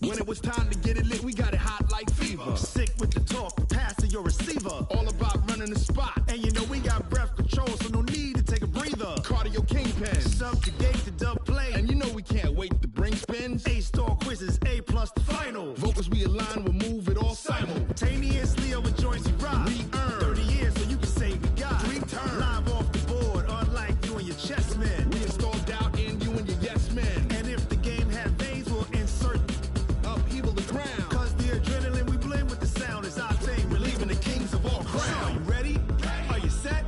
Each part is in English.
When it was time to get it lit, we got it hot like fever. Sick with the talk, passing your receiver. All about running the spot. And you know we got breath control, so no need to take a breather. Cardio kingpin, subjugate the dub play. And you know we can't wait to bring spins. A-star quizzes, A+ the final. Vocals we align, we'll move it all simultaneously over joints we rock. We earn 30 years, so you can say we got 3 turns. Live off the board, unlike you and your chess men. We install doubt in you and your yes men. And if the game had veins, we'll insert upheaval the ground. Cause the adrenaline we blend with the sound is our thing. Relieving the kings of all crowns. So are you ready? Are you set?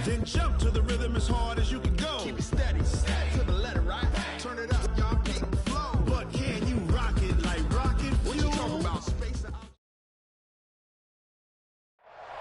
Then jump to the rhythm as hard as you can go. Keep it steady, to the letter, right? Turn it up, y'all keep the flow. But can you rock it like rocket fuel? What you talking about? Space out.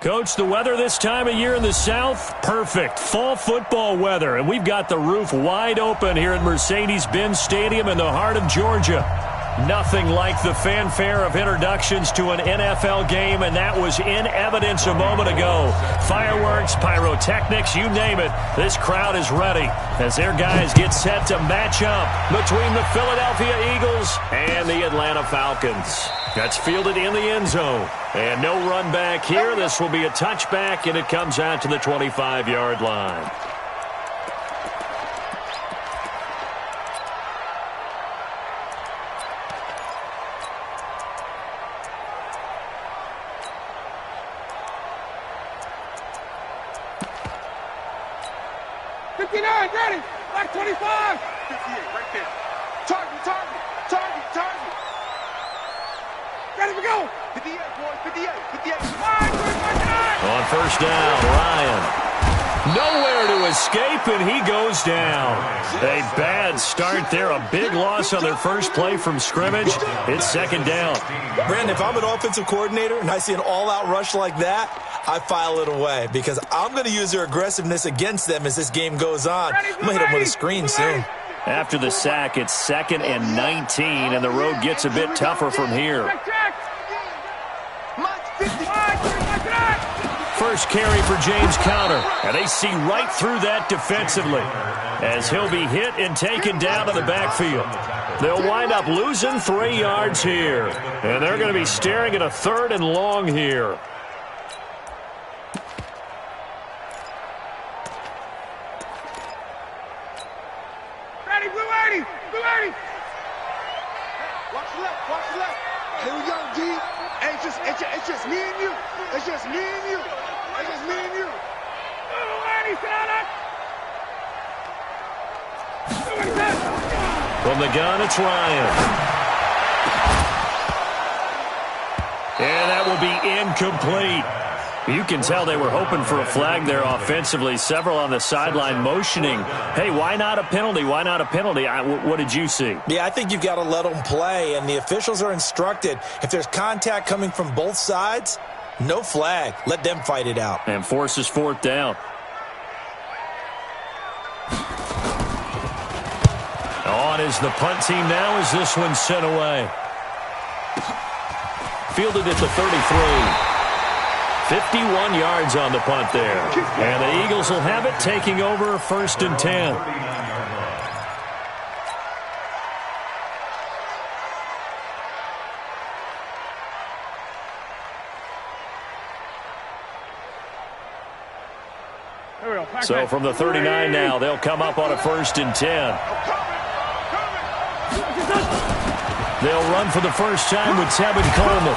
Coach, the weather this time of year in the South, perfect. Fall football weather, and we've got the roof wide open here at Mercedes-Benz Stadium in the heart of Georgia. Nothing like the fanfare of introductions to an NFL game, and that was in evidence a moment ago. Fireworks, pyrotechnics, you name it. This crowd is ready as their guys get set to match up between the Philadelphia Eagles and the Atlanta Falcons. That's fielded in the end zone. And no run back here. This will be a touchback, and it comes out to the 25-yard line. Ready, like 25. 58, right there. Target. Ready to go. 58, boys, 58. On first down, Ryan. Nowhere to escape, and he goes down. A bad start there. A big loss on their first play from scrimmage. It's second down. Brandon, if I'm an offensive coordinator and I see an all-out rush like that, I file it away because I'm going to use their aggressiveness against them as this game goes on. I'm going to hit them with a screen soon. After the sack, it's 2nd and 19, and the road gets a bit tougher from here. First carry for James Conner, and they see right through that defensively as he'll be hit and taken down to the backfield. They'll wind up losing 3 yards here, and they're going to be staring at a 3rd and long here. Watch the left. Here we go, G. It's just me and you. It's just me and you. From the gun, it's Ryan. And that will be incomplete. You can tell they were hoping for a flag there offensively. Several on the sideline motioning, hey, why not a penalty? Why not a penalty? What did you see? Yeah, I think you've got to let them play, and the officials are instructed. If there's contact coming from both sides, no flag. Let them fight it out. And forces 4th down. On is the punt team now as this one's sent away. Fielded at the 33. 51 yards on the punt there. And the Eagles will have it, taking over 1st and 10. So from the 39 now, they'll come up on a 1st and 10. They'll run for the first time with Tevin Coleman.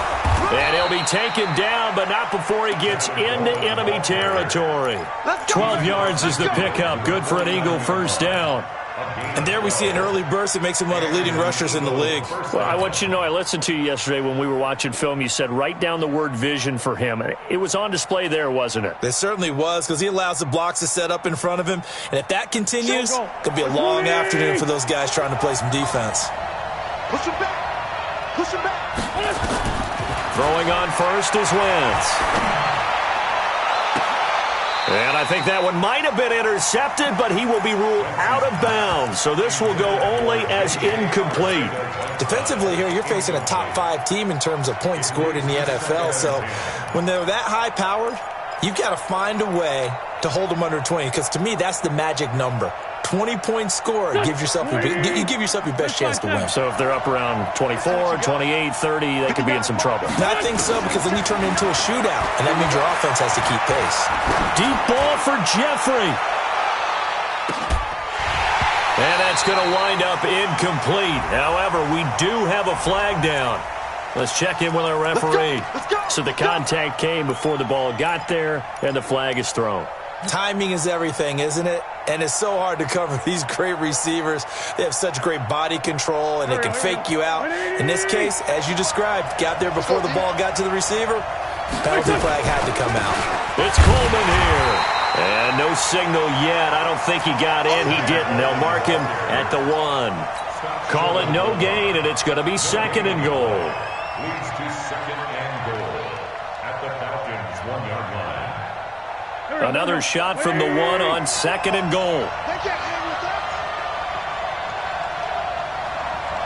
And he'll be taken down, but not before he gets into enemy territory. 12 yards is the pickup. Good for an Eagle first down. And there we see an early burst that makes him one of the leading rushers in the league. Well, I want you to know, I listened to you yesterday when we were watching film. You said write down the word vision for him. It was on display there, wasn't it? It certainly was, because he allows the blocks to set up in front of him. And if that continues, it could be a long afternoon for those guys trying to play some defense. Push him back. Throwing on first is Wentz. And I think that one might have been intercepted, but he will be ruled out of bounds. So this will go only as incomplete. Defensively here, you're facing a top 5 team in terms of points scored in the NFL. So when they're that high-powered, you've got to find a way to hold them under 20, because to me, that's the magic number. 20-point score, you give yourself your best chance to win. So if they're up around 24, 28, 30, they could be in some trouble. No, I think so, because then you turn it into a shootout, and that means your offense has to keep pace. Deep ball for Jeffrey. And that's going to wind up incomplete. However, we do have a flag down. Let's check in with our referee. So the contact came before the ball got there, and the flag is thrown. Timing is everything, isn't it? And it's so hard to cover these great receivers. They have such great body control, and they can fake you out. In this case, as you described, got there before the ball got to the receiver. Penalty flag had to come out. It's Coleman here. And no signal yet. I don't think he got in. He didn't. They'll mark him at the 1. Call it no gain, and it's going to be 2nd and goal. Leads to 2nd and goal at the Falcons' 1-yard line. Another shot from the 1 on 2nd and goal. They can't hang with that.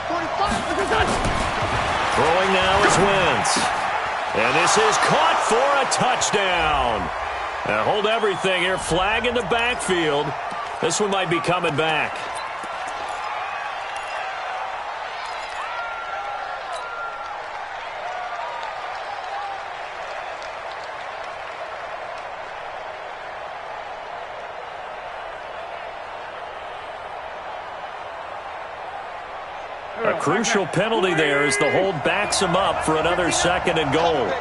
45. Throwing now is Wentz. And this is caught for a touchdown. Now hold everything here. Flag in the backfield. This one might be coming back. A crucial penalty there as the hold backs him up for another 2nd and goal.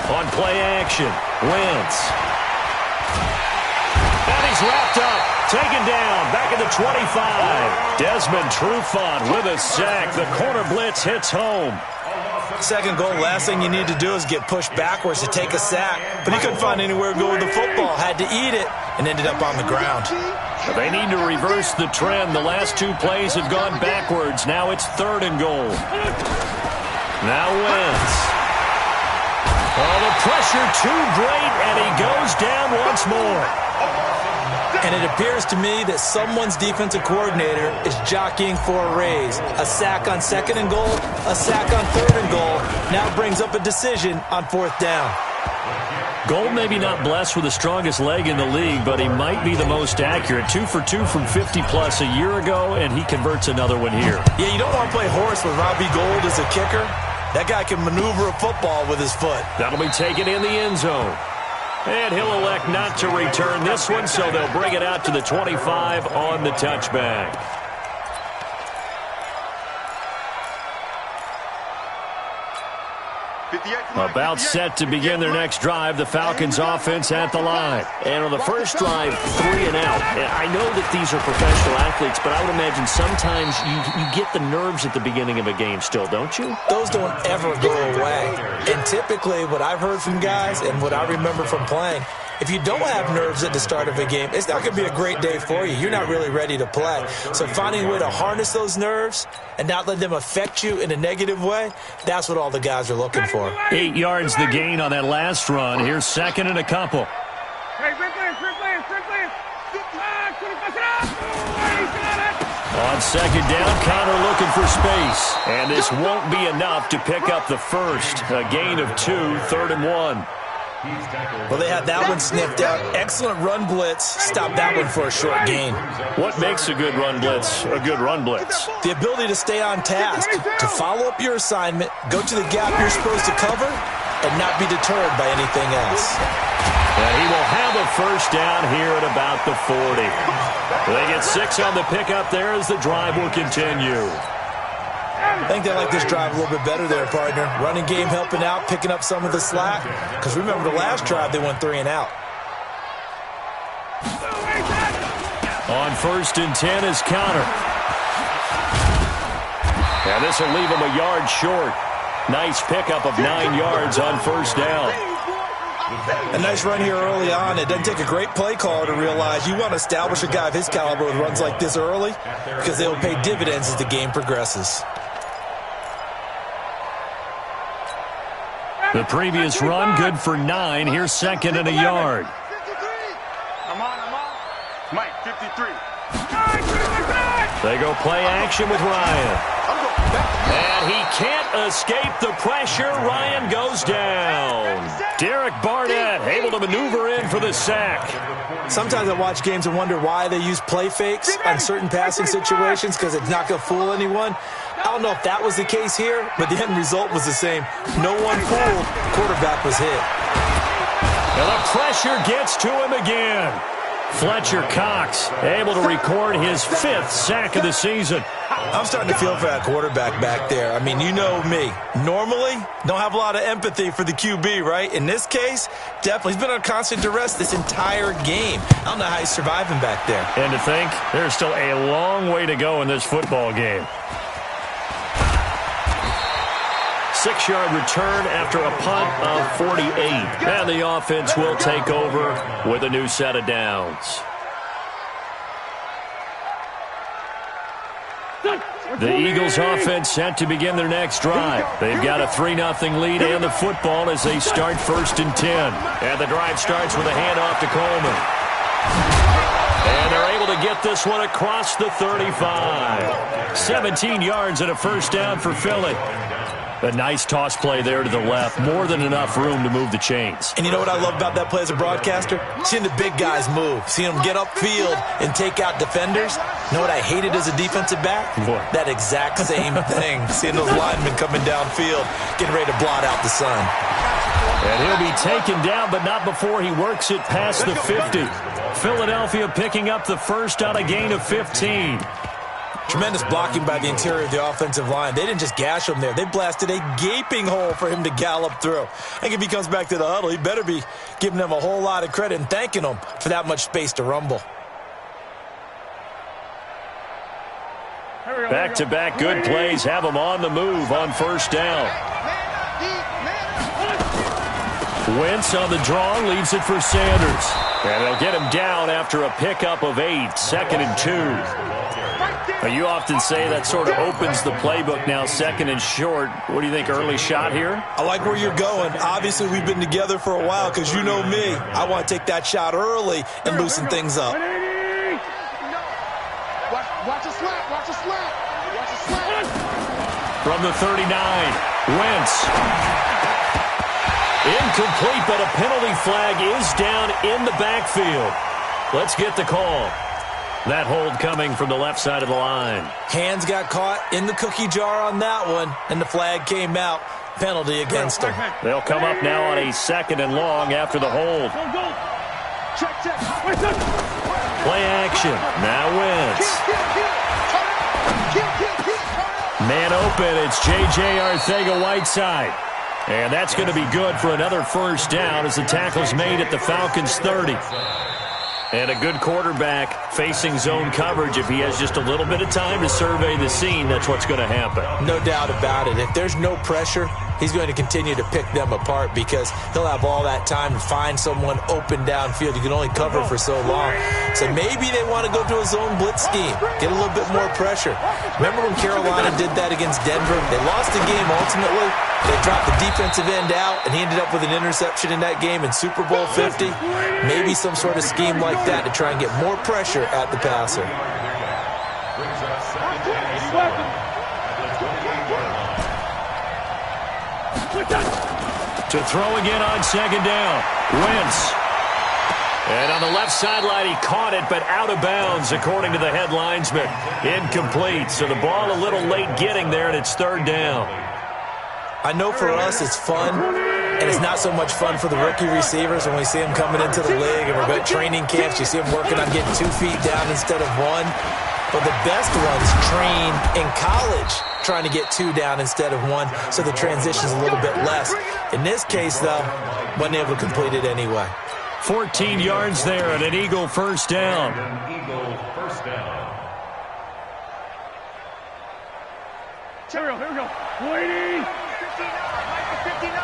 On play action, Wentz. And he's wrapped up, taken down, back at the 25. Desmond Trufant with a sack. The corner blitz hits home. 2nd goal, last thing you need to do is get pushed backwards to take a sack. But he couldn't find anywhere to go with the football. Had to eat it and ended up on the ground. They need to reverse the trend. The last 2 plays have gone backwards. Now it's 3rd and goal. Now Wentz. Oh, the pressure too great, and he goes down once more. And it appears to me that someone's defensive coordinator is jockeying for a raise. A sack on 2nd and goal, a sack on 3rd and goal. Now brings up a decision on 4th down. Gold maybe not blessed with the strongest leg in the league, but he might be the most accurate. 2 for 2 from 50-plus a year ago, and he converts another one here. Yeah, you don't want to play horse with Robbie Gould as a kicker. That guy can maneuver a football with his foot. That'll be taken in the end zone. And he'll elect not to return this one, so they'll bring it out to the 25 on the touchback. About set to begin their next drive. The Falcons offense at the line. And on the first drive, 3 and out. And I know that these are professional athletes, but I would imagine sometimes you get the nerves at the beginning of a game still, don't you? Those don't ever go away. And typically what I've heard from guys and what I remember from playing, if you don't have nerves at the start of a game, it's not going to be a great day for you. You're not really ready to play. So finding a way to harness those nerves and not let them affect you in a negative way, that's what all the guys are looking for. 8 yards the gain on that last run. Here's 2nd and a couple. On 2nd down, Connor looking for space. And this won't be enough to pick up the first. A gain of 2, 3rd and 1. Well, they had that one sniffed out. Excellent run blitz. Stop that one for a short gain. What makes a good run blitz a good run blitz? The ability to stay on task, to follow up your assignment, go to the gap you're supposed to cover, and not be deterred by anything else. And he will have a first down here at about the 40. They get 6 on the pickup there as the drive will continue. I think they like this drive a little bit better there, partner. Running game helping out, picking up some of the slack. Because remember, the last drive, they went 3 and out. On 1st and 10 is Connor. And this will leave him a yard short. Nice pickup of 9 yards on 1st down. A nice run here early on. It doesn't take a great play caller to realize you want to establish a guy of his caliber with runs like this early because they will pay dividends as the game progresses. The previous run, good for 9. Here's 2nd and a yard. I'm on. Mike, 53. They go play action with Ryan. And he can't escape the pressure. Ryan goes down. Derek Barnett able to maneuver in for the sack. Sometimes I watch games and wonder why they use play fakes on certain passing situations because it's not going to fool anyone. I don't know if that was the case here, but the end result was the same. No one fooled. Quarterback was hit. And the pressure gets to him again. Fletcher Cox able to record his 5th sack of the season. I'm starting to feel for that quarterback back there. I mean, you know me. Normally, don't have a lot of empathy for the QB, right? In this case, definitely. He's been on constant duress this entire game. I don't know how he's surviving back there. And to think, there's still a long way to go in this football game. 6-yard return after a punt of 48. And the offense will take over with a new set of downs. The Eagles offense set to begin their next drive. They've got a 3-0 lead and the football as they start 1st and 10. And the drive starts with a handoff to Coleman. And they're able to get this one across the 35. 17 yards and a first down for Philly. A nice toss play there to the left. More than enough room to move the chains. And you know what I love about that play as a broadcaster? Seeing the big guys move. Seeing them get upfield and take out defenders. You know what I hated as a defensive back? What? That exact same thing. Seeing those linemen coming downfield, getting ready to blot out the sun. And he'll be taken down, but not before he works it past the 50. Philadelphia picking up the first on a gain of 15. Tremendous blocking by the interior of the offensive line. They didn't just gash him there. They blasted a gaping hole for him to gallop through. I think if he comes back to the huddle, he better be giving them a whole lot of credit and thanking them for that much space to rumble. Back-to-back good plays have him on the move on first down. Wentz on the draw, leaves it for Sanders. And they'll get him down after a pickup of 8, 2nd and 2. You often say that sort of opens the playbook now, 2nd and short. What do you think, early shot here? I like where you're going. Obviously, we've been together for a while because you know me. I want to take that shot early and loosen things up. Watch a slap, watch a slap, watch a slap. From the 39, Wentz. Incomplete, but a penalty flag is down in the backfield. Let's get the call. That hold coming from the left side of the line. Hands got caught in the cookie jar on that one, and the flag came out. Penalty against him. They'll come up now on a 2nd and long after the hold. Play action. Now Wentz. Man open. It's J.J. Arcega-Whiteside. And that's going to be good for another first down as the tackle's made at the Falcons' 30. And a good quarterback facing zone coverage. If he has just a little bit of time to survey the scene, that's what's going to happen. No doubt about it. If there's no pressure, he's going to continue to pick them apart because he'll have all that time to find someone open downfield. You can only cover for so long. So maybe they want to go to a zone blitz scheme, get a little bit more pressure. Remember when Carolina did that against Denver? They lost the game ultimately. They dropped the defensive end out, and he ended up with an interception in that game in Super Bowl 50. Maybe some sort of scheme like that to try and get more pressure at the passer. To throw again on 2nd down. Wentz. And on the left sideline, he caught it, but out of bounds, according to the head linesman. Incomplete. So the ball a little late getting there, and it's 3rd down. I know for us it's fun, and it's not so much fun for the rookie receivers when we see them coming into the league and we're at training camps. You see them working on getting 2 feet down instead of 1. But the best ones train in college trying to get 2 down instead of 1, so the transition's a little bit less. In this case, though, wasn't able to complete it anyway. 14 yards there and an Eagle first down. Eagles first down. Here we go. Waiting. 59.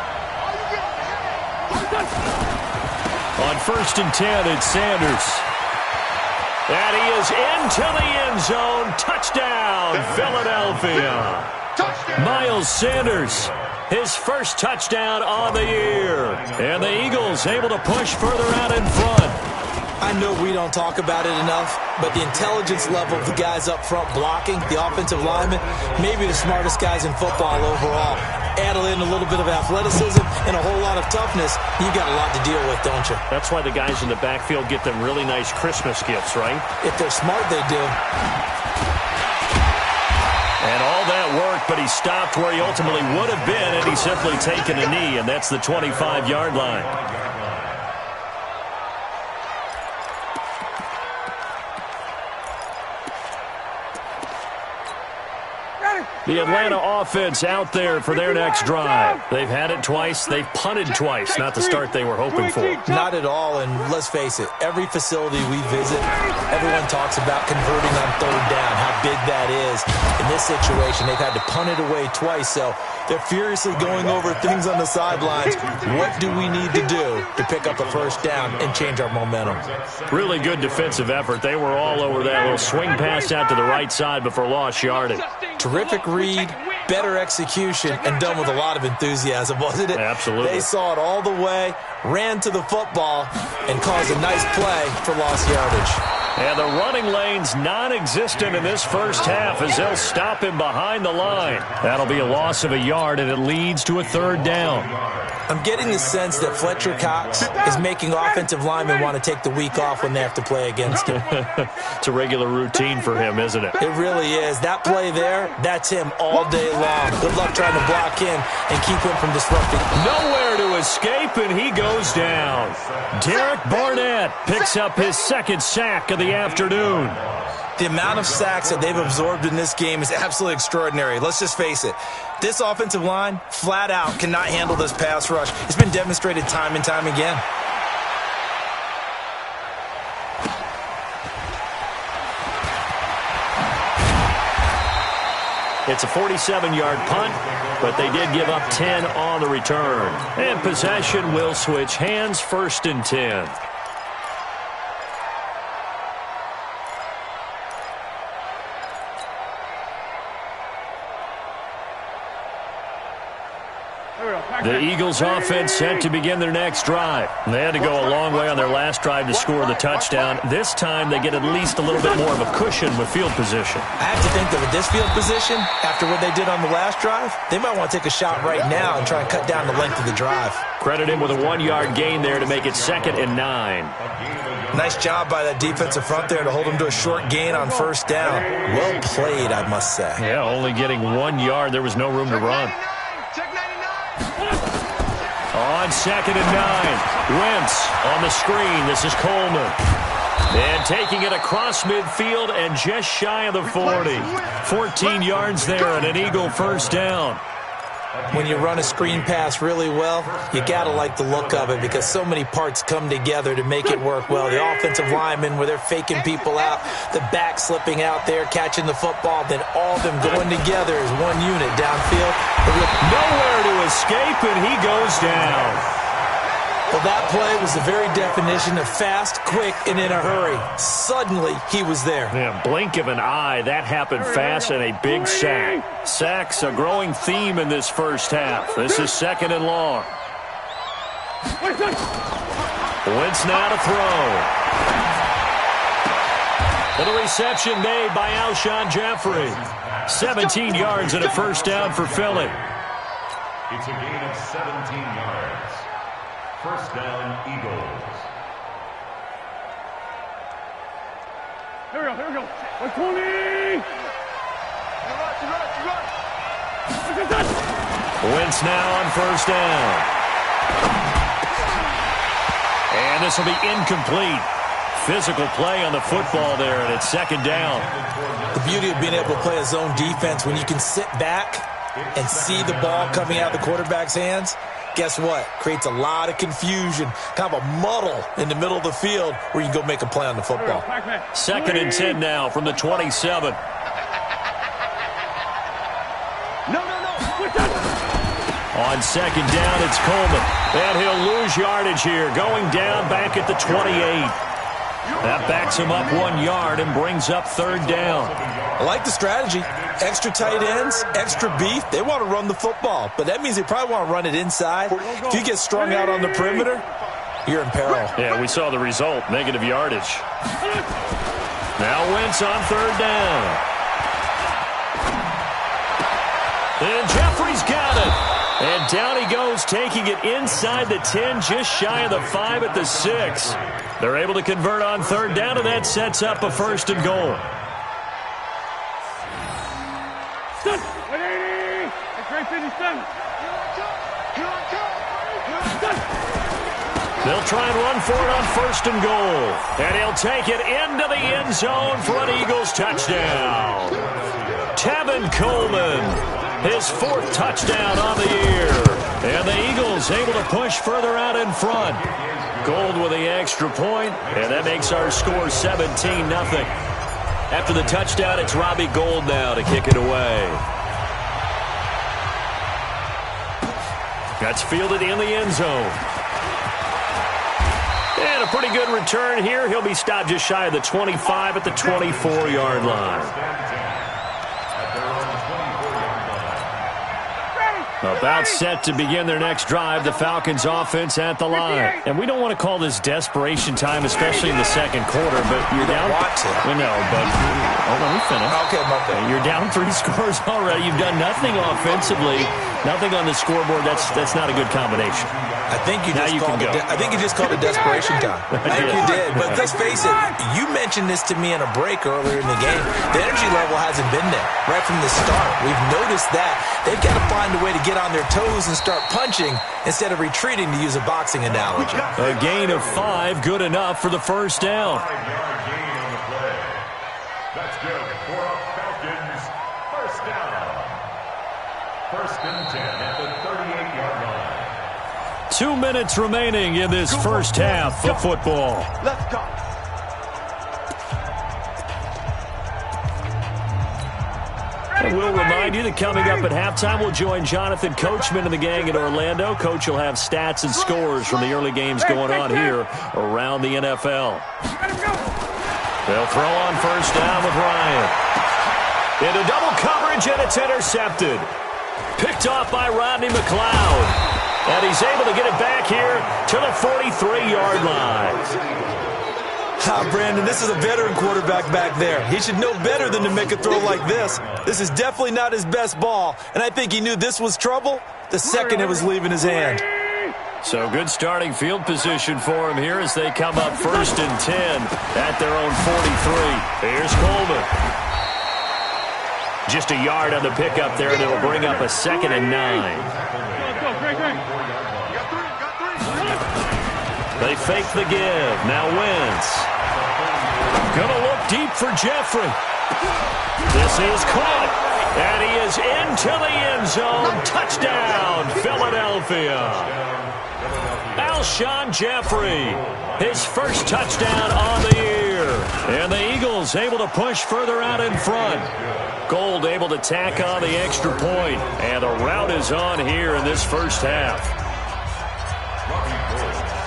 On 1st and 10, it's Sanders. And he is into the end zone. Touchdown, Philadelphia. Miles Sanders, his first touchdown on the year. And the Eagles able to push further out in front. I know we don't talk about it enough, but the intelligence level of the guys up front blocking, the offensive linemen, maybe the smartest guys in football overall. Add in a little bit of athleticism and a whole lot of toughness, you got a lot to deal with, don't you? That's why the guys in the backfield get them really nice Christmas gifts, right? If they're smart, they do. And all that work, but he stopped where he ultimately would have been had he simply taken a knee, and that's the 25-yard line. The Atlanta offense out there for their next drive. They've had it twice. They've punted twice. Not the start they were hoping for. Not at all, and let's face it, every facility we visit, everyone talks about converting on third down, how big that is. In this situation, they've had to punt it away twice, so they're furiously going over things on the sidelines. What do we need to do to pick up a first down and change our momentum? Really good defensive effort. They were all over that little swing pass out to the right side, but for lost yardage. Terrific read, better execution, and done with a lot of enthusiasm, wasn't it? Absolutely. They saw it all the way, ran to the football, and caused a nice play for lost yardage. And the running lane's non-existent in this first half as they'll stop him behind the line. That'll be a loss of a yard, and it leads to a third down. I'm getting the sense that Fletcher Cox is making offensive linemen want to take the week off when they have to play against him. It's a regular routine for him, isn't it? It really is. That play there, that's him all day long. Good luck trying to block him and keep him from disrupting. Nowhere to escape, and he goes down. Derek Barnett picks up his second sack of the afternoon. The amount of sacks that they've absorbed in this game is absolutely extraordinary. Let's just face it. This offensive line, flat out, cannot handle this pass rush. It's been demonstrated time and time again. It's a 47-yard punt, but they did give up 10 on the return. And possession will switch hands, 1st and 10. The Eagles offense set to begin their next drive. They had to go a long way on their last drive to score the touchdown. This time they get at least a little bit more of a cushion with field position. I have to think that with this field position, after what they did on the last drive, they might want to take a shot right now and try and cut down the length of the drive. Credit him with a 1-yard gain there to make it 2nd and 9. Nice job by that defensive front there to hold them to a short gain on first down. Well played, I must say. Yeah, only getting 1 yard. There was no room to run. On 2nd and 9, Wentz on the screen. This is Coleman. And taking it across midfield and just shy of the 40. 14 yards there and an Eagle first down. When you run a screen pass really well, you got to like the look of it because so many parts come together to make it work well. The offensive linemen, where they're faking people out, the back slipping out there, catching the football, then all of them going together as one unit downfield. Nowhere to escape, and he goes down. Well, that play was the very definition of fast, quick, and in a hurry. Suddenly, he was there. Yeah, blink of an eye. That happened fast and a big sack. Sacks, a growing theme in this first half. This is 2nd and long. Wentz now to throw. And the reception made by Alshon Jeffrey. 17 yards and a first down for Philly. It's a gain of 17 yards. First down, Eagles. Here we go. Tony! Wentz now on first down. And this will be incomplete. Physical play on the football there, and it's 2nd down. The beauty of being able to play a zone defense when you can sit back and see the ball coming out of the quarterback's hands, guess what? Creates a lot of confusion, kind of a muddle in the middle of the field where you can go make a play on the football. 2nd and 10 now from the 27. On 2nd down, it's Coleman. And he'll lose yardage here, going down back at the 28. That backs him up 1 yard and brings up 3rd down. I like the strategy. Extra tight ends, extra beef. They want to run the football, but that means they probably want to run it inside. If you get strung out on the perimeter, you're in peril. Yeah, we saw the result, negative yardage. Now Wentz on third down. And Jeffrey's got it. And down he goes, taking it inside the 10, just shy of the 5 at the 6. They're able to convert on third down, and that sets up a 1st and goal. They'll try and run for it on 1st and goal. And he'll take it into the end zone for an Eagles touchdown. Tevin Coleman, his 4th touchdown on the year. And the Eagles able to push further out in front. Gold with the extra point, and that makes our score 17-0. After the touchdown, it's Robbie Gould now to kick it away. That's fielded in the end zone. And a pretty good return here. He'll be stopped just shy of the 25 at the 24-yard line. About set to begin their next drive, the Falcons offense at the line. And we don't want to call this desperation time, especially in the second quarter, but you're down. We know, but let me finish. Okay, my bad. You're down 3 scores already. You've done nothing offensively, nothing on the scoreboard. That's not a good combination. I think you just called it desperation time. I think you did. But let's face it, you mentioned this to me in a break earlier in the game. The energy level hasn't been there right from the start. We've noticed that. They've got to find a way to get on their toes and start punching instead of retreating, to use a boxing analogy. A gain of 5, good enough for the 1st down. 5-yard gain on the play. That's good for a Falcons 1st down. 1st and 10 at the 38-yard line. 2 minutes remaining in this first half of football. Let's go. And we'll remind you that coming up at halftime, we'll join Jonathan Coachman and the gang in Orlando. Coach will have stats and scores from the early games going on here around the NFL. They'll throw on 1st down with Ryan. Into double coverage, and it's intercepted. Picked off by Rodney McLeod. And he's able to get it back here to the 43-yard line. Brandon, this is a veteran quarterback back there. He should know better than to make a throw like this. This is definitely not his best ball, and I think he knew this was trouble the second it was leaving his hand. So good starting field position for him here as they come up 1st and 10 at their own 43. Here's Coleman. Just a yard on the pickup there, and it'll bring up a 2nd and 9. They fake the give. Now Wentz. Gonna look deep for Jeffrey. This is caught. And he is into the end zone. Touchdown, Philadelphia. Alshon Jeffrey, his 1st touchdown on the year. And the Eagles able to push further out in front. Gould able to tack on the extra point. And the route is on here in this first half.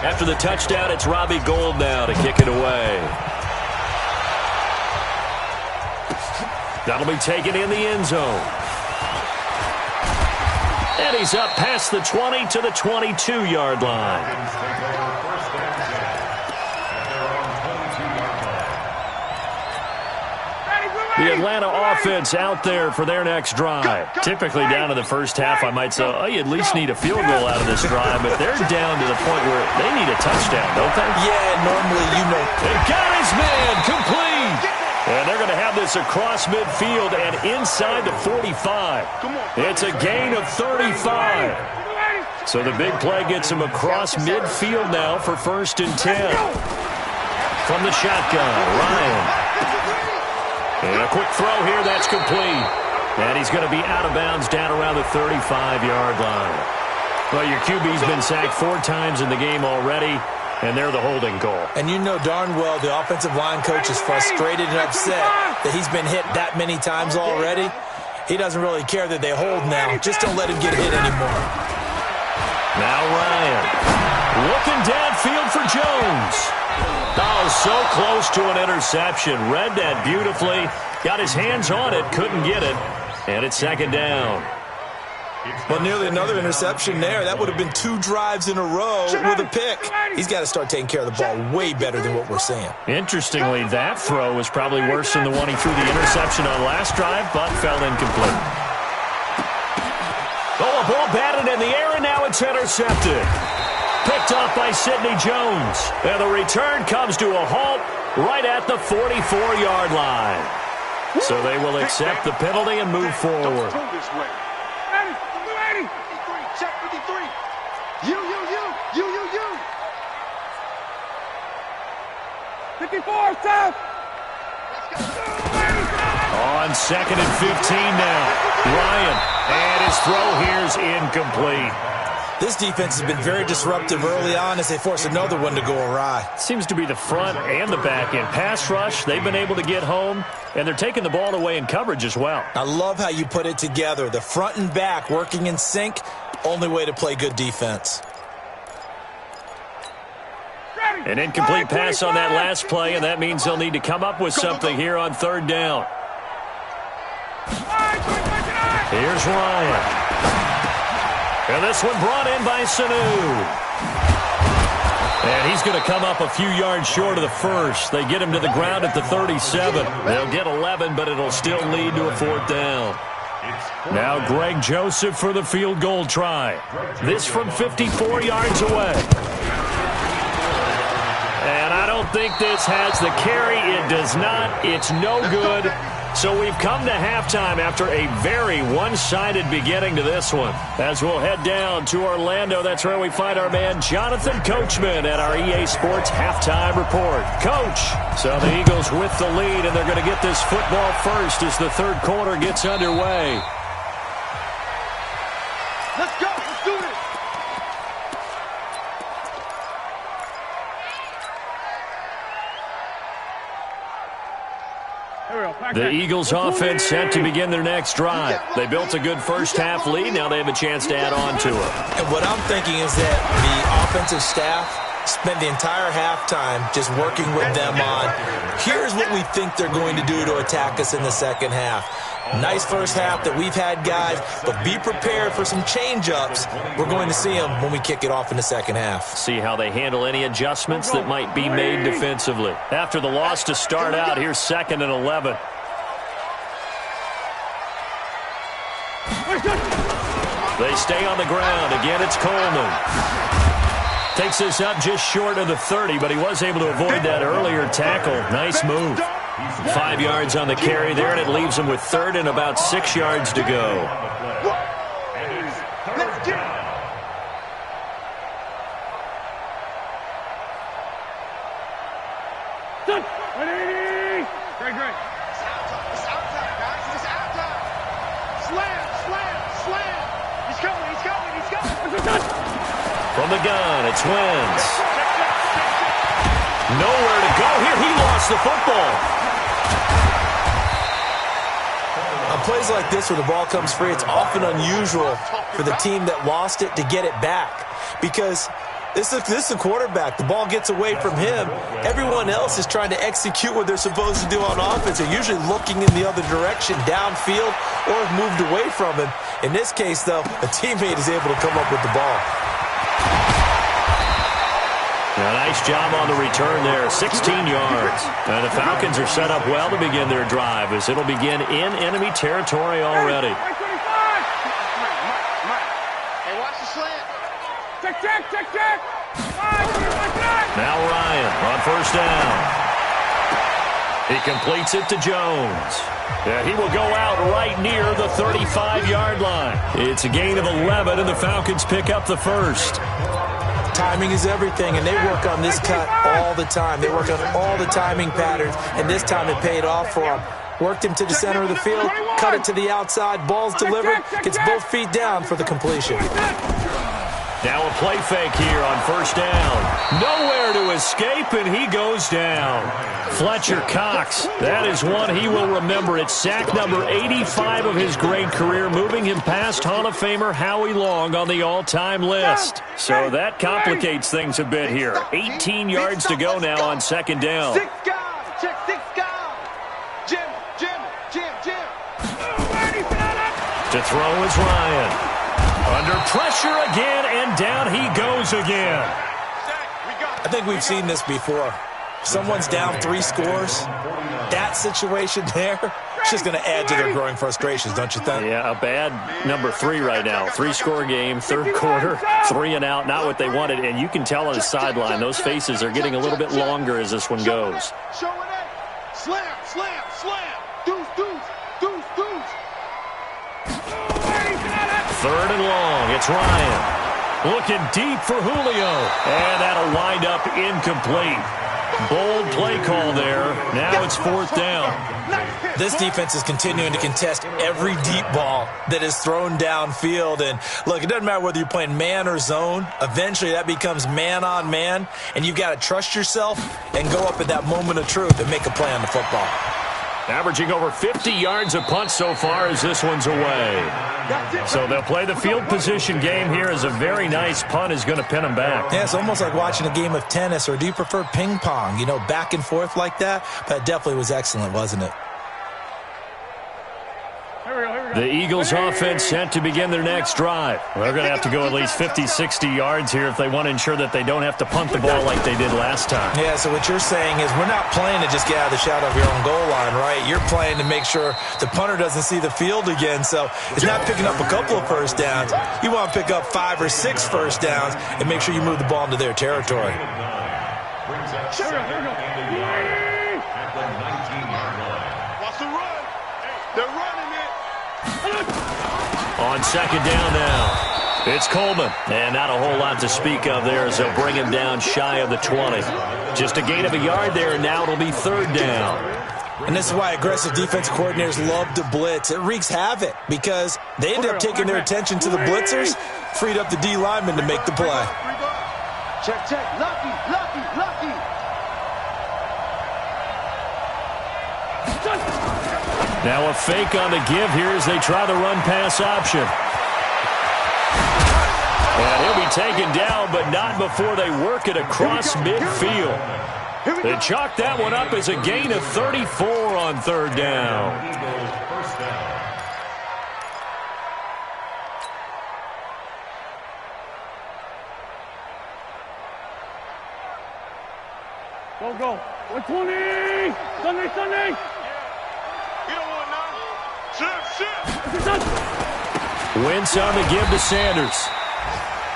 After the touchdown, it's Robbie Gould now to kick it away. That'll be taken in the end zone. And he's up past the 20 to the 22-yard line. The Atlanta offense out there for their next drive. Typically down to the first half, I might say, oh, you at least need a field goal out of this drive, but they're down to the point where they need a touchdown, don't they? Yeah, normally, They got his man complete. And they're going to have this across midfield and inside the 45. It's a gain of 35. So the big play gets him across midfield now for 1st and 10. From the shotgun, Ryan. And a quick throw here, that's complete. And he's going to be out of bounds down around the 35-yard line. Well, your QB's been sacked 4 times in the game already, and they're the holding call. And you know darn well the offensive line coach is frustrated and upset that he's been hit that many times already. He doesn't really care that they hold now. Just don't let him get hit anymore. Now Ryan. Looking downfield for Jones. Oh, so close to an interception. Read that beautifully. Got his hands on it. Couldn't get it. And it's 2nd down. Well, nearly another interception there. That would have been 2 drives in a row with a pick. He's got to start taking care of the ball way better than what we're seeing. Interestingly, that throw was probably worse than the one he threw the interception on last drive, but fell incomplete. Oh, a ball batted in the air, and now it's intercepted. Picked off by Sidney Jones. And the return comes to a halt right at the 44-yard line. So they will accept the penalty and move forward. Check 53. You. 54, South. On 2nd and 15 now. Ryan, and his throw here's incomplete. This defense has been very disruptive early on as they force another one to go awry. Seems to be the front and the back end. Pass rush, they've been able to get home, and they're taking the ball away in coverage as well. I love how you put it together. The front and back working in sync, only way to play good defense. An incomplete pass on that last play, and that means they'll need to come up with something here on 3rd down. Here's Ryan. And this one brought in by Sanu. And he's going to come up a few yards short of the first. They get him to the ground at the 37. They'll get 11, but it'll still lead to a 4th down. Now Greg Joseph for the field goal try. This from 54 yards away. And I don't think this has the carry. It does not. It's no good. So we've come to halftime after a very one-sided beginning to this one. As we'll head down to Orlando, that's where we find our man Jonathan Coachman at our EA Sports Halftime Report. Coach, so the Eagles with the lead, and they're going to get this football first as the 3rd quarter gets underway. Let's go. Let's do this. The Eagles offense set to begin their next drive. They built a good first-half lead. Now they have a chance to add on to it. And what I'm thinking is that the offensive staff spend the entire halftime just working with them on, here's what we think they're going to do to attack us in the second half. Nice first half that we've had, guys, but be prepared for some change-ups. We're going to see them when we kick it off in the second half. See how they handle any adjustments that might be made defensively. After the loss to start out, here's 2nd and 11. They stay on the ground. Again, it's Coleman. Takes this up just short of the 30, but he was able to avoid that earlier tackle. Nice move. 5 yards on the carry there, and it leaves him with 3rd and about 6 yards to go. Let's get it. Great. It's outside, guys. It's outside. Slam. He's coming. From the gun, it's Wentz. Nowhere to go here. He lost the football. On plays like this where the ball comes free, it's often unusual for the team that lost it to get it back because this is the quarterback. The ball gets away from him. Everyone else is trying to execute what they're supposed to do on offense. They're usually looking in the other direction, downfield, or have moved away from him. In this case, though, a teammate is able to come up with the ball. A nice job on the return there, 16 yards. And the Falcons are set up well to begin their drive as it'll begin in enemy territory already. Hey, watch the slant. Check. Now Ryan on 1st down. He completes it to Jones. Yeah, he will go out right near the 35-yard line. It's a gain of 11, and the Falcons pick up the first. Timing is everything, and they work on this cut all the time. They work on all the timing patterns, and this time it paid off for them. Worked him to the center of the field, cut it to the outside, ball's delivered, gets both feet down for the completion. Now a play fake here on 1st down. Nowhere to escape, and he goes down. Fletcher Cox, that is one he will remember. It's sack number 85 of his great career, moving him past Hall of Famer Howie Long on the all-time list. So that complicates things a bit here. 18 yards to go now on 2nd down. 6 guys. Check 6 guys. Jim. To throw is Ryan. Under pressure again, and down he goes again. I think we've seen this before. Someone's down 3 scores. That situation there, it's just going to add to their growing frustrations, don't you think? Yeah, a bad number 3 right now. 3-score game, third quarter, 3 and out, not what they wanted. And you can tell on the sideline, those faces are getting a little bit longer as this one goes. Slam, slam, slam. Deuce, deuce, deuce, deuce. Third and long, it's Ryan. Looking deep for Julio. And that'll wind up incomplete. Bold play call there. Now it's 4th down. This defense is continuing to contest every deep ball that is thrown downfield. And look, it doesn't matter whether you're playing man or zone. Eventually that becomes man on man. And you've got to trust yourself and go up at that moment of truth and make a play on the football. Averaging over 50 yards a punt so far as this one's away. So they'll play the field position game here as a very nice punt is going to pin them back. Yeah, it's almost like watching a game of tennis, or do you prefer ping pong? You know, back and forth like that? That definitely was excellent, wasn't it? The Eagles offense set to begin their next drive. They're going to have to go at least 50, 60 yards here if they want to ensure that they don't have to punt the ball like they did last time. Yeah, so what you're saying is we're not playing to just get out of the shadow of your own goal line, right? You're playing to make sure the punter doesn't see the field again. So it's not picking up a couple of first downs. You want to pick up 5 or 6 first downs and make sure you move the ball into their territory. Watch the run. They're running it. On second down now, it's Coleman. And not a whole lot to speak of there as they'll bring him down shy of the 20. Just a gain of a yard there, and now it'll be 3rd down. And this is why aggressive defense coordinators love to blitz. It wreaks havoc because they end up taking their attention to the blitzers, freed up the D lineman to make the play. Check, check. Lucky, lucky, lucky. Now a fake on the give here as they try the run-pass option. And he'll be taken down, but not before they work it across midfield. They chalk that one up as a gain of 34 on 3rd down. Go. 120. Sunday. You don't want none. Shift. Wentz on the give to Sanders.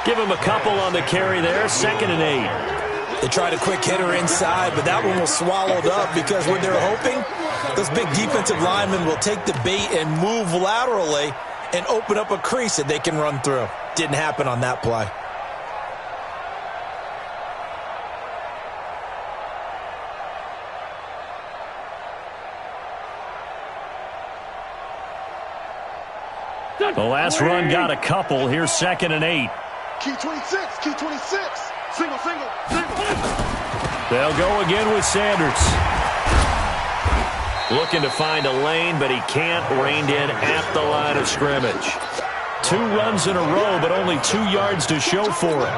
Give him a couple on the carry there. 2nd and 8. They tried a quick hitter inside, but that one was swallowed up because what they're hoping, those big defensive linemen will take the bait and move laterally and open up a crease that they can run through. Didn't happen on that play. The last run got a couple. Here's 2nd and 8. Key 26. Key 26. Single. They'll go again with Sanders. Looking to find a lane, but he can't. Reined in at the line of scrimmage. 2 runs in a row, but only 2 yards to show for it.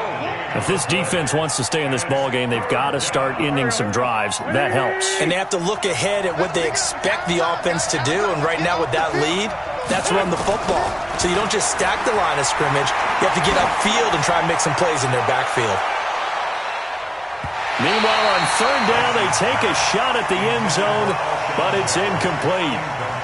If this defense wants to stay in this ballgame, they've got to start ending some drives. That helps. And they have to look ahead at what they expect the offense to do. And right now with that lead, that's run the football. So you don't just stack the line of scrimmage. You have to get upfield and try and make some plays in their backfield. Meanwhile, on 3rd down, they take a shot at the end zone, but it's incomplete.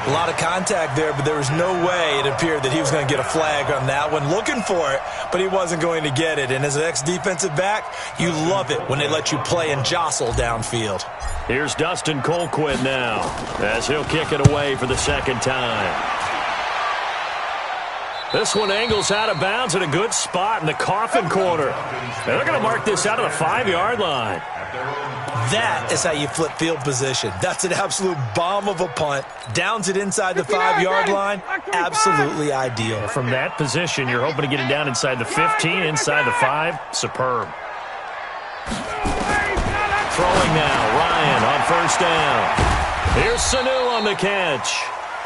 A lot of contact there, but there was no way it appeared that he was going to get a flag on that one. Looking for it, but he wasn't going to get it. And as an ex-defensive back, you love it when they let you play and jostle downfield. Here's Dustin Colquitt now, as he'll kick it away for the 2nd time. This one angles out of bounds at a good spot in the coffin corner. And they're going to mark this out of the 5-yard line. That is how you flip field position. That's an absolute bomb of a punt. Downs it inside the 5-yard line. Absolutely ideal. From that position, you're hoping to get it down inside the 15, inside the 5. Superb. Throwing now, Ryan on 1st down. Here's Sanu on the catch.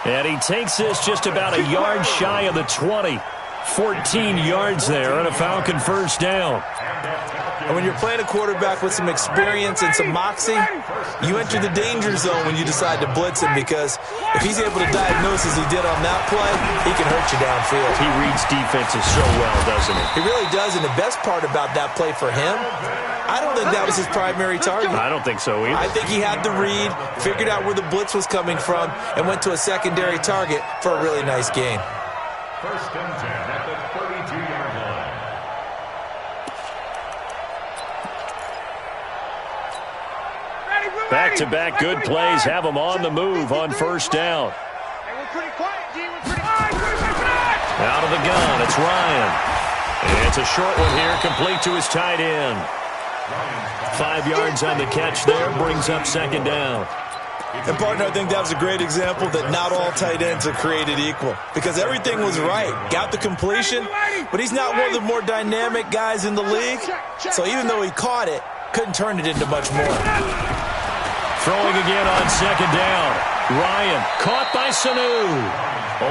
And he takes this just about a yard shy of the 20. 14 yards there and a Falcon 1st down. And when you're playing a quarterback with some experience and some moxie, you enter the danger zone when you decide to blitz him, because if he's able to diagnose as he did on that play, he can hurt you downfield. He reads defenses so well, doesn't he? He really does, and the best part about that play for him, I don't think that was his primary target. I don't think so either. I think he had the read, figured out where the blitz was coming from, and went to a secondary target for a really nice gain. First and 10 at the 32-yard line. Back-to-back good plays have them on the move on first down. Out of the gun, it's Ryan. And it's a short one here, complete to his tight end. 5 yards on the catch there, brings up second down. And, partner, I think that was a great example that not all tight ends are created equal, because everything was right. Got the completion, but he's not one of the more dynamic guys in the league. So even though he caught it, couldn't turn it into much more. Throwing again on second down. Ryan caught by Sanu.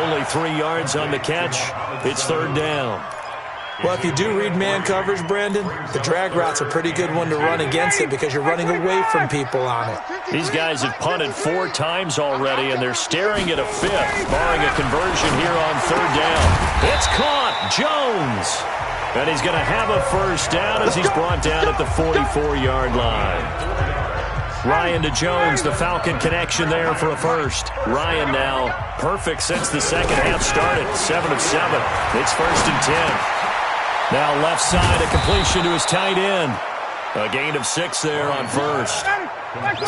Only 3 yards on the catch. It's third down. Well, if you do read man coverage, Brandon, the drag route's a pretty good one to run against it because you're running away from people on it. These guys have punted 4 times already, and they're staring at a fifth, barring a conversion here on third down. It's caught. Jones. And he's going to have a first down as he's brought down at the 44-yard line. Ryan to Jones, the Falcon connection there for a first. Ryan now perfect since the second half started. 7 of 7. It's first and 10. Now left side, a completion to his tight end. A gain of 6 there on first.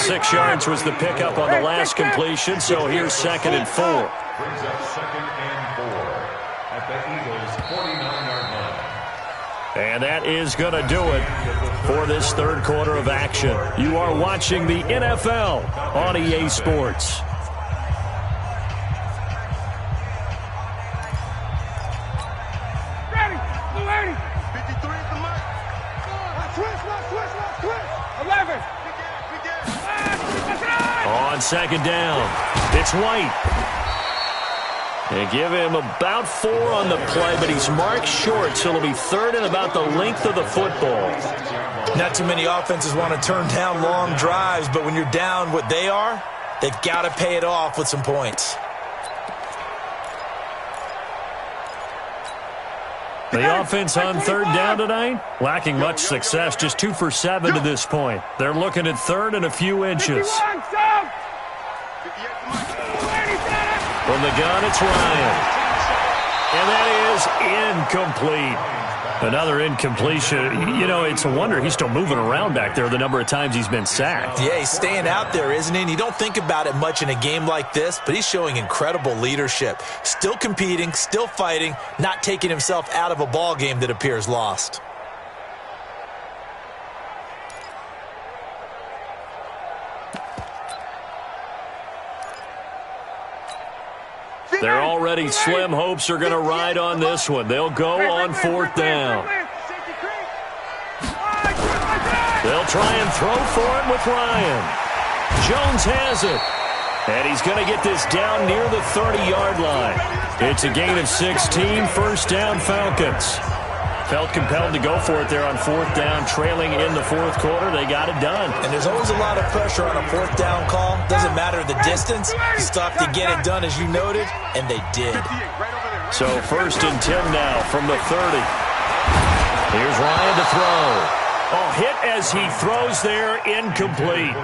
6 yards was the pickup on the last completion, so here's second and 4. Brings up second and 4 at the Eagles' 49-yard line. And that is going to do it for this third quarter of action. You are watching the NFL on EA Sports. Ready, 53 at the mark. Twist. 11. On second down, it's White. They give him about 4 on the play, but he's marked short, so it'll be third and about the length of the football. Not too many offenses want to turn down long drives, but when you're down what they are, they've got to pay it off with some points. The offense on third down tonight, lacking much success, just 2 for 7 to this point. They're looking at third and a few inches. From the gun, it's Ryan. And that is incomplete. Another incompletion. You know, it's a wonder he's still moving around back there the number of times he's been sacked. Yeah, he's staying out there, isn't he? And you don't think about it much in a game like this, but he's showing incredible leadership. Still competing, still fighting, not taking himself out of a ball game that appears lost. Their already slim hopes are going to ride on this one. They'll go on fourth down. They'll try and throw for him with Ryan. Jones has it. And he's going to get this down near the 30-yard line. It's a gain of 16, first down Falcons. Felt compelled to go for it there on fourth down, trailing in the fourth quarter. They got it done. And there's always a lot of pressure on a fourth down call. Doesn't matter the distance. You still have to get it done, as you noted, and they did. So first and 10 now from the 30. Here's Ryan to throw. Oh, hit as he throws there, incomplete.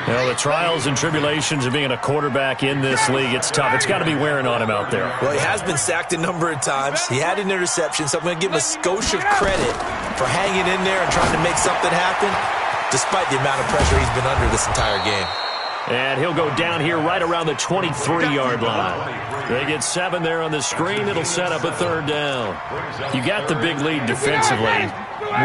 Well, the trials and tribulations of being a quarterback in this league, it's tough. It's got to be wearing on him out there. Well, he has been sacked a number of times. He had an interception, so I'm going to give him a skosh of credit for hanging in there and trying to make something happen, despite the amount of pressure he's been under this entire game. And he'll go down here right around the 23-yard line. They get 7 there on the screen. It'll set up a third down. You got the big lead defensively.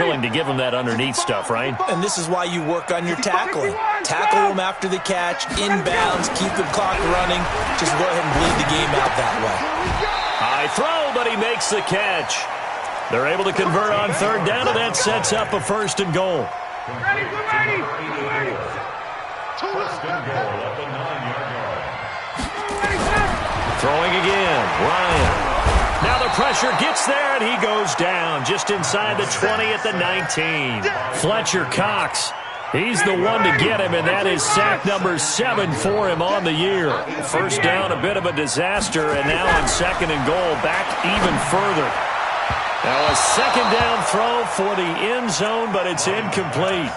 Willing to give him that underneath stuff, right? And this is why you work on your tackling. Tackle them after the catch, inbounds, keep the clock running. Just go ahead and bleed the game out that way. High throw, but he makes the catch. They're able to convert on third down, and that sets up a first and goal. First and goal at the 9-yard line. Throwing again, Ryan. Now the pressure, gets there, and he goes down just inside the 20 at the 19. Fletcher Cox, he's the one to get him, and that is sack number 7 for him on the year. First down, a bit of a disaster, and now on 2nd and goal, back even further. Now a 2nd down throw for the end zone, but it's incomplete.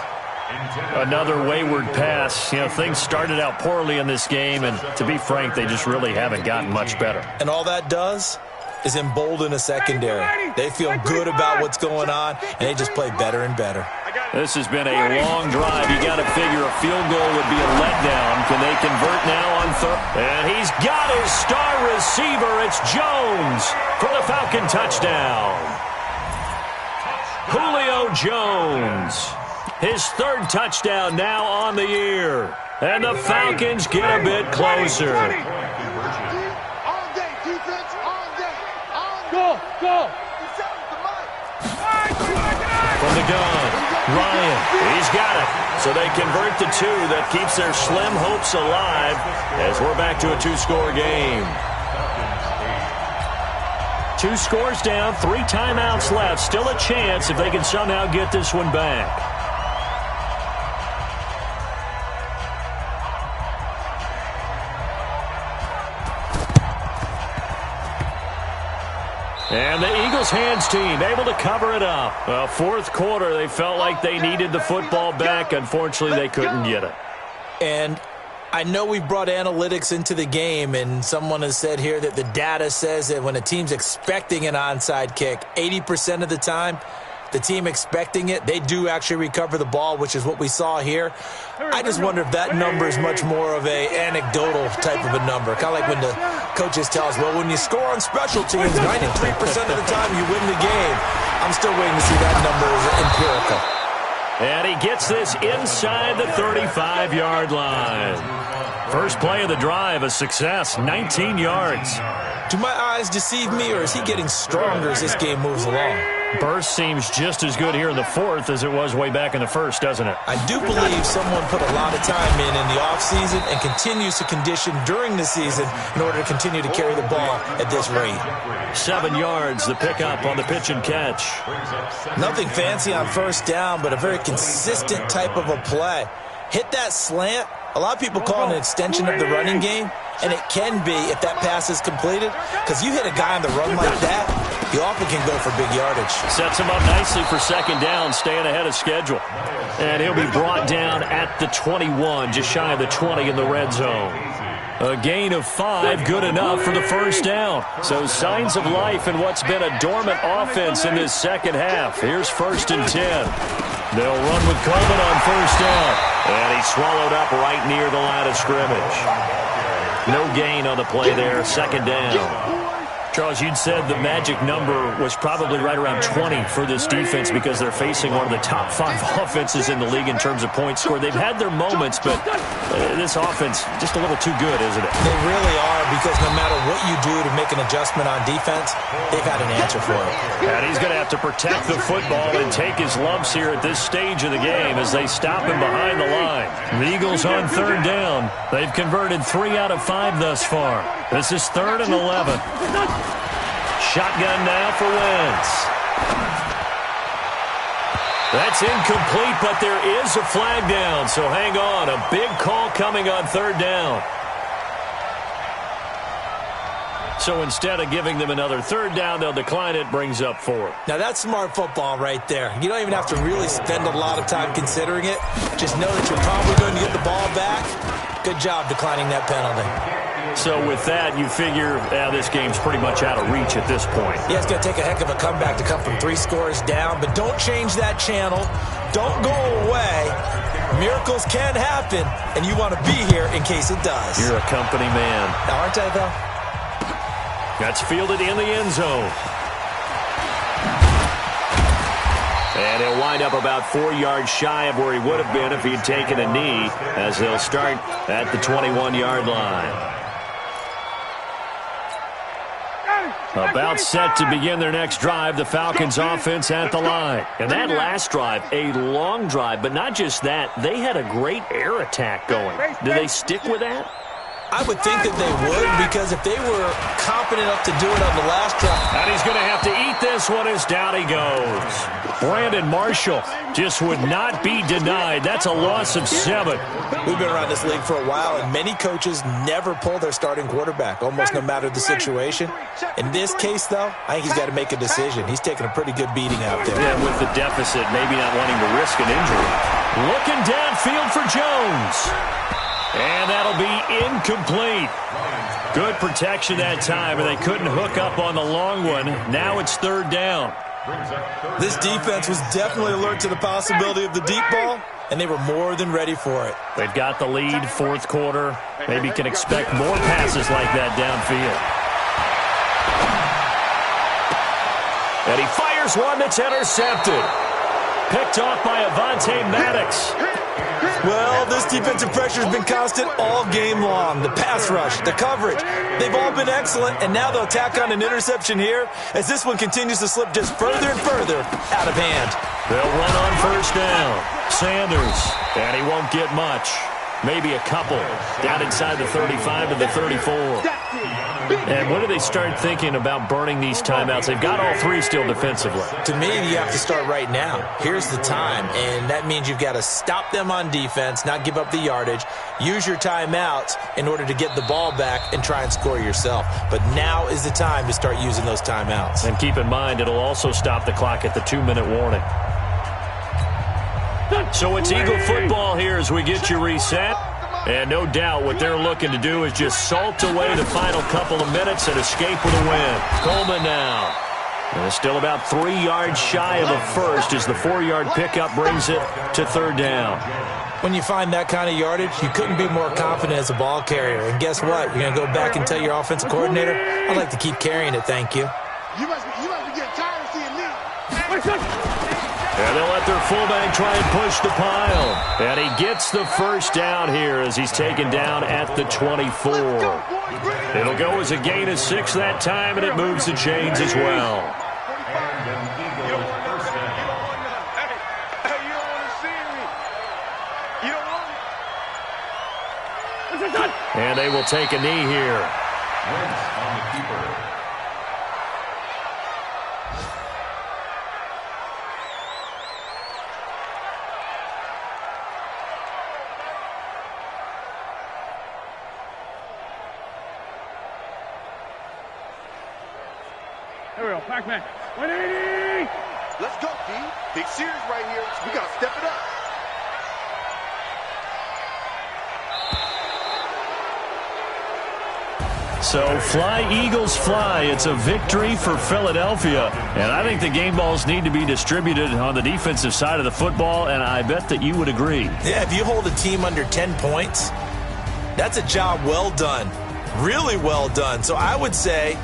Another wayward pass. You know, things started out poorly in this game, and to be frank, they just really haven't gotten much better. And all that does is embolden a secondary. They feel good about what's going on, and they just play better and better. This has been a long drive. You got to figure a field goal would be a letdown. Can they convert now on 3rd? And he's got his star receiver. It's Jones for the Falcon touchdown. Julio Jones. His 3rd touchdown now on the year. And the Falcons get a bit closer. All day, defense, all day. Go, go. From the gun, Ryan, he's got it. So they convert the 2 that keeps their slim hopes alive as we're back to a 2-score game. 2 scores down, 3 timeouts left. Still a chance if they can somehow get this one back. And the Eagles hands team able to cover it up. Well, 4th quarter, they felt like they needed the football back. Unfortunately, they couldn't get it. And I know we've brought analytics into the game, and someone has said here that the data says that when a team's expecting an onside kick, 80% of the time, the team expecting it, they do actually recover the ball, which is what we saw here. I just wonder if that number is much more of a anecdotal type of a number. Kind of like when the coaches tell us, well, when you score on special teams, 93% of the time you win the game. I'm still waiting to see that number as empirical. And he gets this inside the 35-yard line. First play of the drive, a success, 19 yards. Do my eyes deceive me, or is he getting stronger as this game moves along? Burst seems just as good here in the 4th as it was way back in the 1st, doesn't it? I do believe someone put a lot of time in the offseason and continues to condition during the season in order to continue to carry the ball at this rate. 7 yards, the pickup on the pitch and catch. Nothing fancy on 1st down, but a very consistent type of a play. Hit that slant. A lot of people call it an extension of the running game, and it can be if that pass is completed, because you hit a guy on the run like that, he often can go for big yardage. Sets him up nicely for 2nd down, staying ahead of schedule. And he'll be brought down at the 21, just shy of the 20 in the red zone. A gain of 5, good enough for the 1st down. So signs of life in what's been a dormant offense in this 2nd half. Here's 1st and 10. They'll run with Coleman on 1st down. And he's swallowed up right near the line of scrimmage. No gain on the play there, 2nd down. Charles, you'd said the magic number was probably right around 20 for this defense because they're facing one of the top 5 offenses in the league in terms of points scored. They've had their moments, but this offense just a little too good, isn't it? They really are, because no matter what you do to make an adjustment on defense, they've had an answer for it. And he's going to have to protect the football and take his lumps here at this stage of the game as they stop him behind the line. The Eagles on 3rd down. They've converted 3 out of 5 thus far. This is 3rd and 11. Shotgun now for Wentz. That's incomplete, but there is a flag down, so hang on. A big call coming on 3rd down. So instead of giving them another 3rd down, they'll decline it, brings up 4. Now that's smart football right there. You don't even have to really spend a lot of time considering it. Just know that you're probably going to get the ball back. Good job declining that penalty. So with that, you figure this game's pretty much out of reach at this point. Yeah, it's going to take a heck of a comeback to come from 3 scores down, but don't change that channel. Don't go away. Miracles can happen, and you want to be here in case it does. You're a company man. Aren't I, though? That's fielded in the end zone. And he'll wind up about 4 yards shy of where he would have been if he'd taken a knee, as they'll start at the 21-yard line. About set to begin their next drive, the Falcons offense at the line. And that last drive, a long drive, but not just that, they had a great air attack going. Do they stick with that? I would think that they would, because if they were confident enough to do it on the last drive. And he's going to have to eat this one as down he goes. Brandon Marshall just would not be denied. That's a loss of 7. We've been around this league for a while, and many coaches never pull their starting quarterback, almost no matter the situation. In this case, though, I think he's got to make a decision. He's taking a pretty good beating out there. Yeah, with the deficit, maybe not wanting to risk an injury. Looking downfield for Jones. And that'll be incomplete. Good protection that time, and they couldn't hook up on the long one. Now it's 3rd down. This defense was definitely alert to the possibility of the deep ball, and they were more than ready for it. They've got the lead, 4th quarter. Maybe can expect more passes like that downfield. And he fires one that's intercepted. Picked off by Avonte Maddox. Well, this defensive pressure has been constant all game long. The pass rush, the coverage, they've all been excellent, and now they'll tack on an interception here as this one continues to slip just further and further out of hand. They'll run on 1st down. Sanders, and he won't get much. Maybe a couple down inside the 35 to the 34. And when do they start thinking about burning these timeouts? They've got all 3 still defensively. To me, you have to start right now. Here's the time, and that means you've got to stop them on defense, not give up the yardage, use your timeouts in order to get the ball back and try and score yourself. But now is the time to start using those timeouts. And keep in mind, it'll also stop the clock at the 2-minute warning. So it's Eagle football here as we get you reset. And no doubt what they're looking to do is just salt away the final couple of minutes and escape with a win. Coleman now. And still about 3 yards shy of a first as the 4-yard pickup brings it to 3rd down. When you find that kind of yardage, you couldn't be more confident as a ball carrier. And guess what? You're going to go back and tell your offensive coordinator, I'd like to keep carrying it, thank you. You must be getting tired of seeing me. And they'll let their fullback try and push the pile. And he gets the 1st down here as he's taken down at the 24. It'll go as a gain of 6 that time, and it moves the chains as well. And they will take a knee here. On the keeper. Here we go, Pac-Man. 180! Let's go, D. Big series right here. We got to step it up. So fly, Eagles, fly. It's a victory for Philadelphia. And I think the game balls need to be distributed on the defensive side of the football, and I bet that you would agree. Yeah, if you hold a team under 10 points, that's a job well done. Really well done. So I would say